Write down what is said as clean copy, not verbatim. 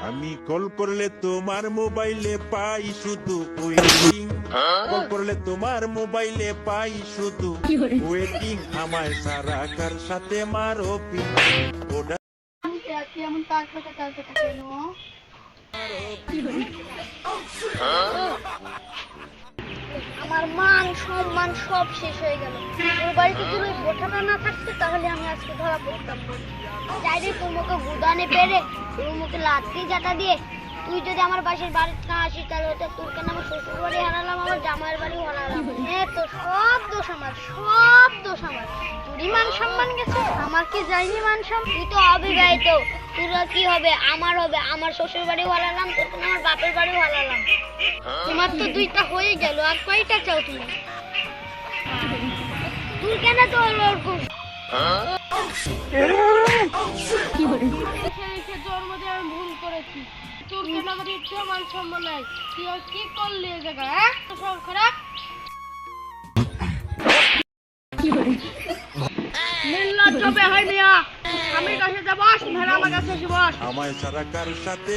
আমি কল করলে তোমার মোবাইলে পাই শুধু ওয়েটিং, কল করলে তোমার মোবাইলে পাই শুধু ওয়েটিং, আমায় সারা কার সাথে মারো পিং। ওটা আমার মান সম্মান সব শেষ হয়ে গেল। ওর বাড়িতে যদি ওই বোঠাটা না থাকতো তাহলে আমি আজকে ধরা পড়তাম। যাই রে, তোর মুখে গুদানে পেরে তোর মুখে লাথি জাটা দিয়ে তুই যদি আমার বাড়িতে না আসিস তাহলে ওটা তোর কেন আমার শ্বশুর বাড়ি হারালাম, আমার জামাইয়ের বাড়ি হারালাম। তো সব দোষ আমার, সব দোষ আমার। তোরই মান সম্মান গেছে, আমার কি যায়নি মান সম্মান? তুই তো অবিবাহিত, তোর কি হবে? আমার হবে। আমার শ্বশুর বাড়ি হারালাম, তোর কেন আমার বাপের বাড়ি হারালাম। তোমার তো দুইটা হয়ে গেল, আর কয়টা চাও তুমি? তুই কেন তো ওরকম জন্ম দিয়ে আমি ভুল করেছি। তোর কেন আমার ইচ্ছা মান সম্মান নাই? তুই কি করলি এ জায়গায়? হ্যাঁ, সব খারাপ। নির্লজ্জ বেহাই মিয়া, স্বামীর কাছে যাবস, ভেড়া আমার কাছে এসে বস। আমায় সারা কার সাথে